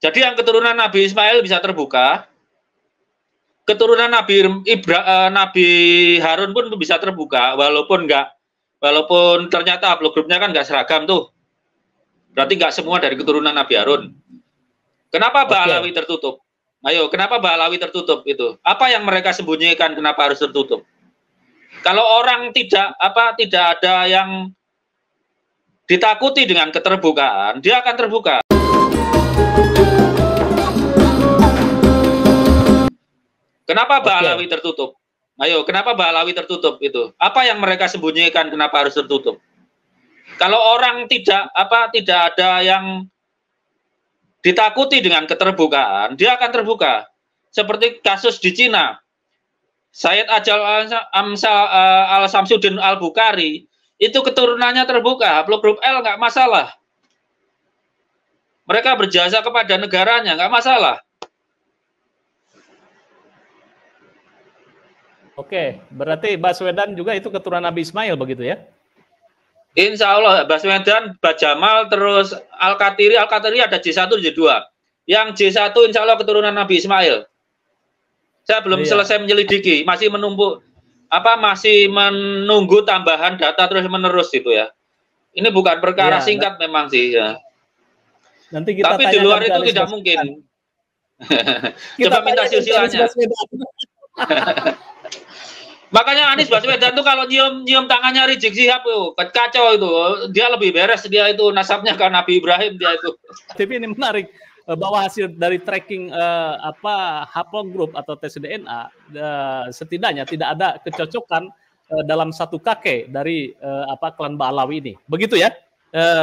Jadi yang keturunan Nabi Ismail bisa terbuka, keturunan Nabi Harun pun bisa terbuka, walaupun ternyata haplogrupnya kan nggak seragam tuh. Berarti nggak semua dari keturunan Nabi Harun. Kenapa Ba'alawi tertutup? Ayo, kenapa Ba'alawi tertutup itu? Apa yang mereka sembunyikan? Kenapa harus tertutup? Kalau orang tidak ada yang ditakuti dengan keterbukaan, dia akan terbuka. Kenapa Ba'alawi tertutup? Ayo, kenapa Ba'alawi tertutup itu? Apa yang mereka sembunyikan? Kenapa harus tertutup? Kalau orang tidak ada yang ditakuti dengan keterbukaan, dia akan terbuka. Seperti kasus di Cina, Sayyid Ajal Al-Samsuddin Al-Bukhari, itu keturunannya terbuka, haplogrup L nggak masalah. Mereka berjasa kepada negaranya, nggak masalah. Oke, berarti Baswedan juga itu keturunan Nabi Ismail begitu ya? Insya Allah, Baswedan, Bajamal, terus Al-Qatiri ada J1, J2. Yang J1 insya Allah keturunan Nabi Ismail. Saya belum selesai menyelidiki, masih menunggu tambahan data terus menerus itu ya. Ini bukan perkara singkat memang sih ya. Nanti kita tapi di luar itu tidak mungkin. Coba minta silsilahnya. Makanya Anies Baswedan tuh kalau nyium tangannya Rizik Syihab tuh kacau itu. Dia lebih beres, dia itu nasabnya ke Nabi Ibrahim dia itu. Tapi ini menarik bahwa hasil dari tracking haplogroup atau tes DNA setidaknya tidak ada kecocokan dalam satu kakek dari klan Ba'alawi ini. Begitu ya?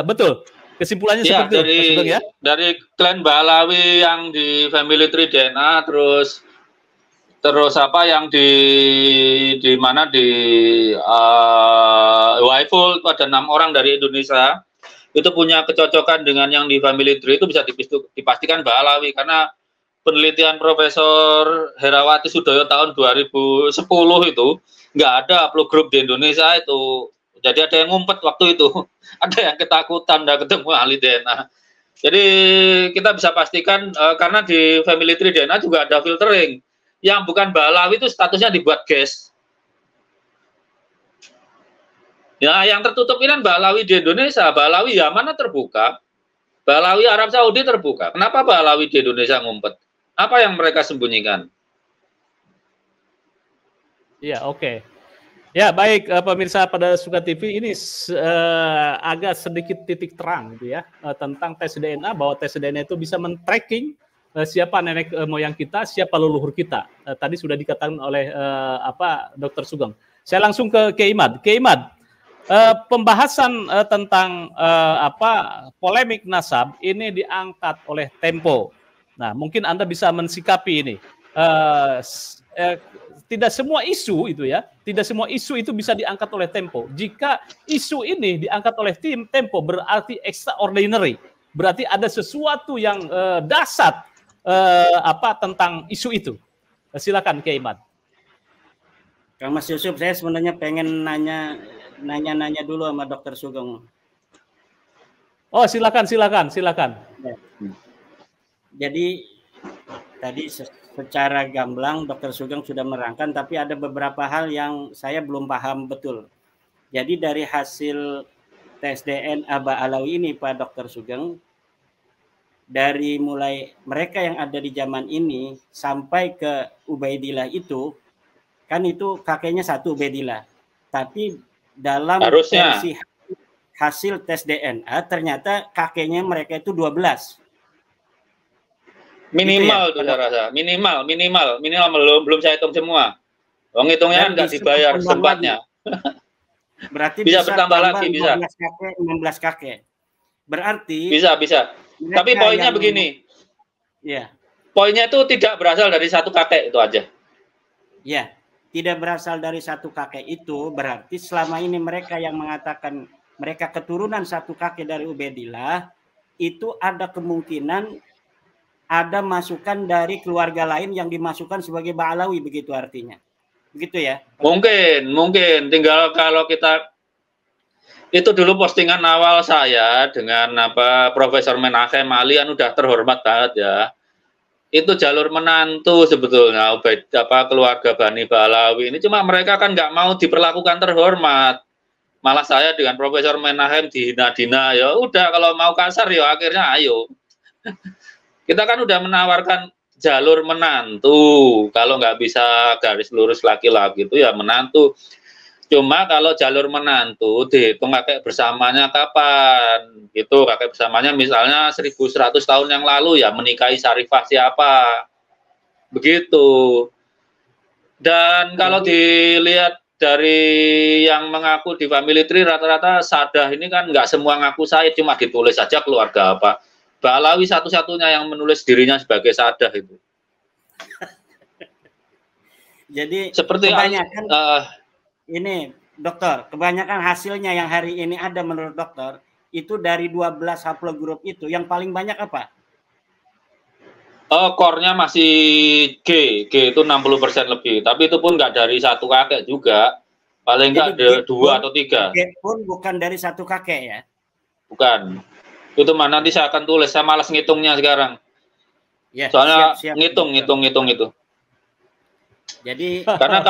Betul. Kesimpulannya ya, seperti itu, ya? Dari klan Ba'alawi yang di family tree DNA terus yang di Waiful itu ada 6 orang dari Indonesia itu punya kecocokan dengan yang di family tree, itu bisa dipastikan Ba'alawi karena penelitian Profesor Herawati Sudoyo tahun 2010 itu nggak ada haplogrup di Indonesia itu. Jadi ada yang ngumpet waktu itu, ada yang ketakutan udah ketemu ahli DNA. Jadi kita bisa pastikan karena di family tree DNA juga ada filtering. Yang bukan Ba'alawi itu statusnya dibuat guys. Ya, yang tertutup ini kan Ba'alawi di Indonesia, Ba'alawi Yaman terbuka, Ba'alawi Arab Saudi terbuka. Kenapa Ba'alawi di Indonesia ngumpet? Apa yang mereka sembunyikan? Iya, oke. Ya, baik pemirsa pada Suka TV, ini agak sedikit titik terang gitu ya tentang tes DNA, bahwa tes DNA itu bisa men-tracking siapa nenek moyang kita, siapa leluhur kita. Tadi sudah dikatakan oleh Dr. Sugeng. Saya langsung ke Imad. Imad, pembahasan tentang polemik nasab ini diangkat oleh Tempo. Nah, mungkin Anda bisa mensikapi ini. Tidak semua isu itu ya, tidak semua isu itu bisa diangkat oleh Tempo. Jika isu ini diangkat oleh tim Tempo berarti extraordinary, berarti ada sesuatu yang dasar tentang isu itu. Silakan Kiai Imad. Kang Mas Yusuf, saya sebenarnya pengen nanya dulu sama Dr. Sugeng. Oh, silakan. Ya. Jadi tadi secara gamblang Dr. Sugeng sudah menerangkan, tapi ada beberapa hal yang saya belum paham betul. Jadi dari hasil tes DNA Ba'alawi ini Pak Dr. Sugeng, dari mulai mereka yang ada di zaman ini sampai ke Ubaidillah itu, kan itu kakeknya satu Ubaidillah. Tapi dalam versi hasil tes DNA ternyata kakeknya mereka itu 12. Minimal gitu ya, tuh saya rasa. Minimal belum saya hitung semua. Uang hitungnya nggak dibayar sempatnya. Berarti bisa bertambah lagi, bisa. 16 kakek. Berarti bisa. Tapi poinnya begini. Ya. Poinnya itu tidak berasal dari satu kakek itu aja. Ya, tidak berasal dari satu kakek itu berarti selama ini mereka yang mengatakan mereka keturunan satu kakek dari Ubaidillah itu ada kemungkinan ada masukan dari keluarga lain yang dimasukkan sebagai Ba'alawi, begitu artinya. Begitu ya? Mungkin. Tinggal kalau kita Itu dulu postingan awal saya dengan apa Profesor Menachem Ali yang udah terhormat banget ya. Itu jalur menantu sebetulnya apa keluarga Bani Ba'alawi ini, cuma mereka kan nggak mau diperlakukan terhormat. Malah saya dengan Profesor Menachem dihina-dina, ya udah kalau mau kasar ya akhirnya ayo. Kita kan udah menawarkan jalur menantu, kalau nggak bisa garis lurus laki-laki itu ya menantu. Cuma kalau jalur menantu dihitung kakek bersamanya kapan gitu, kakek bersamanya misalnya 1100 tahun yang lalu ya menikahi Syarifah siapa begitu. Dan kalau dilihat dari yang mengaku di family tree rata-rata Sadah ini kan nggak semua ngaku Said, cuma ditulis saja keluarga apa. Ba'alawi satu-satunya yang menulis dirinya sebagai Sadah itu. Jadi seperti kebanyakan ini dokter, kebanyakan hasilnya yang hari ini ada menurut dokter itu dari 12 haplogrup itu yang paling banyak apa? Core-nya masih G itu 60% lebih, tapi itu pun nggak dari satu kakek juga, paling nggak ada 2 atau 3. G pun bukan dari satu kakek ya? Bukan. Itu mana nanti saya akan tulis, saya malas ngitungnya sekarang. Ya, soalnya siap, ngitung itu. Jadi karena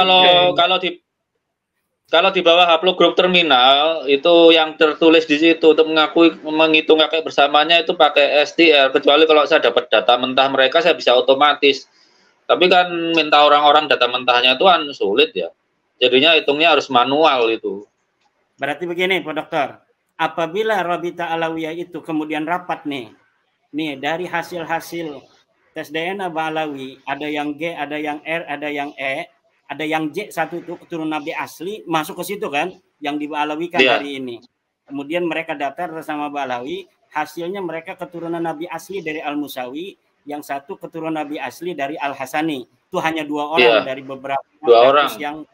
kalau di bawah haplogrup terminal itu yang tertulis di situ untuk menghitung kakek bersamanya itu pakai STR, kecuali kalau saya dapat data mentah mereka saya bisa otomatis. Tapi kan minta orang-orang data mentahnya itu kan sulit ya. Jadinya hitungnya harus manual itu. Berarti begini Pak Dokter, apabila Rabita Alawiyah itu kemudian rapat nih dari hasil-hasil tes DNA Ba'alawi, ada yang G, ada yang R, ada yang E, ada yang J1 itu keturunan Nabi asli masuk ke situ kan, yang di Ba'alawi kan hari ini. Kemudian mereka daftar bersama Ba'alawi, hasilnya mereka keturunan Nabi asli dari Al-Musawi, yang satu keturunan Nabi asli dari Al-Hasani. Itu hanya 2 orang dari beberapa ratus yang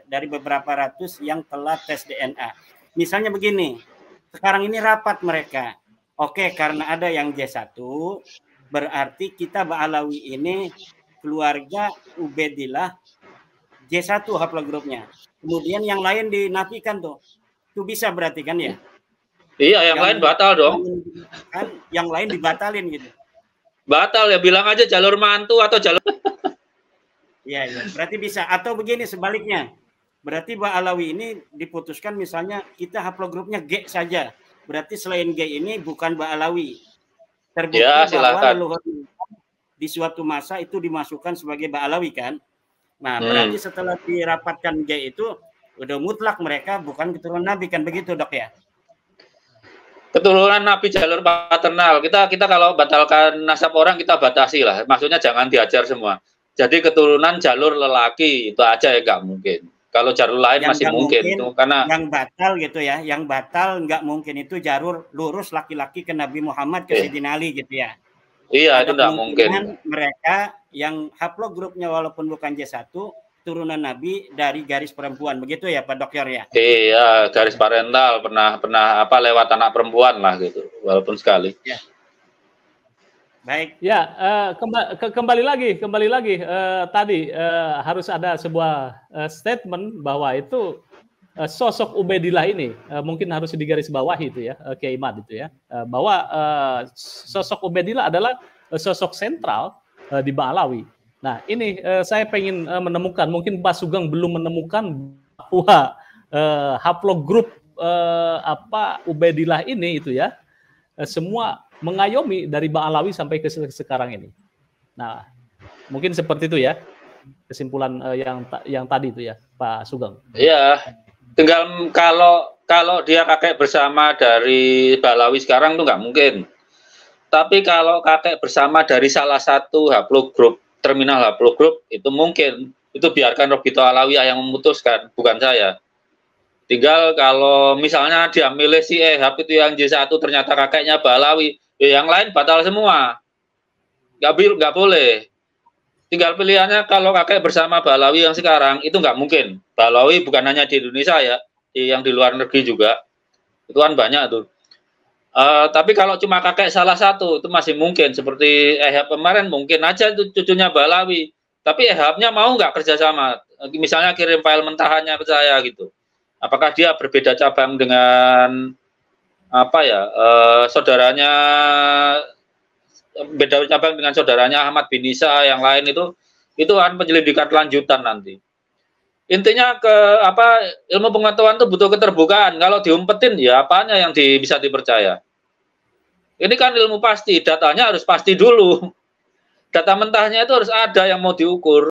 dari beberapa ratus yang telah tes DNA. Misalnya begini, sekarang ini rapat mereka. Oke, karena ada yang J1, berarti kita Ba'alawi ini keluarga Ubaidillah J1 haplogrupnya. Kemudian yang lain dinafikan tuh. Itu bisa berarti kan ya? Iya, yang lain batal dong. Kan yang lain dibatalin gitu. Batal ya, bilang aja jalur mantu atau jalur. Iya. Berarti bisa. Atau begini sebaliknya. Berarti Ba'alawi ini diputuskan misalnya kita haplogrupnya G saja. Berarti selain G ini bukan Ba'alawi. Terbukti bahwa leluhur di suatu masa itu dimasukkan sebagai Ba'alawi kan. Nah, berarti setelah dirapatkan G itu udah mutlak mereka bukan keturunan Nabi kan, begitu Dok ya? Keturunan Nabi jalur paternal. Kita kalau batalkan nasab orang kita batasi lah. Maksudnya jangan diajar semua. Jadi keturunan jalur lelaki itu aja ya nggak mungkin. Kalau jalur lain yang masih mungkin itu karena yang batal gitu ya. Yang batal nggak mungkin itu jalur lurus laki-laki ke Nabi Muhammad ke Sayyidina Ali gitu ya. Iya, itu nggak mungkin. Mereka yang haplogrupnya walaupun bukan J1, turunan Nabi dari garis perempuan, begitu ya Pak Dokter ya? Iya, garis parental pernah apa lewat anak perempuan lah gitu, walaupun sekali. Ya. Baik. Ya, kembali lagi tadi harus ada sebuah statement bahwa itu sosok Ubaidillah ini mungkin harus digarisbawahi itu ya, Kiai Imad itu ya, bahwa sosok Ubaidillah adalah sosok sentral di Ba'alawi. Nah ini saya pengen menemukan, mungkin Pak Sugeng belum menemukan bahwa haplogrup Ubaidillah ini itu ya semua mengayomi dari Ba'alawi sampai ke sekarang ini. Nah mungkin seperti itu ya kesimpulan yang tadi itu ya Pak Sugeng. Iya. Tinggal kalau dia kakek bersama dari Ba'alawi sekarang tuh nggak mungkin. Tapi kalau kakek bersama dari salah satu haplogrup, terminal haplogrup itu mungkin. Itu biarkan Robito Alawiyah yang memutuskan, bukan saya. Tinggal kalau misalnya dia milih si Ehab itu yang J1 ternyata kakeknya Ba'alawi, ya yang lain batal semua. Nggak boleh. Tinggal pilihannya kalau kakek bersama Ba'alawi yang sekarang itu nggak mungkin. Ba'alawi bukan hanya di Indonesia ya, yang di luar negeri juga. Itu kan banyak tuh. Tapi kalau cuma kakek salah satu itu masih mungkin. Seperti Ehab kemarin mungkin aja itu cucunya Ba'alawi. Tapi Ehabnya mau nggak kerjasama? Misalnya kirim file mentahannya ke saya gitu. Apakah dia berbeda cabang dengan apa ya saudaranya, beda cabang dengan saudaranya Ahmad bin Isa yang lain, itu kan penyelidikan lanjutan nanti. Intinya ilmu pengetahuan itu butuh keterbukaan. Kalau diumpetin ya apanya yang bisa dipercaya. Ini kan ilmu pasti, datanya harus pasti dulu. Data mentahnya itu harus ada yang mau diukur.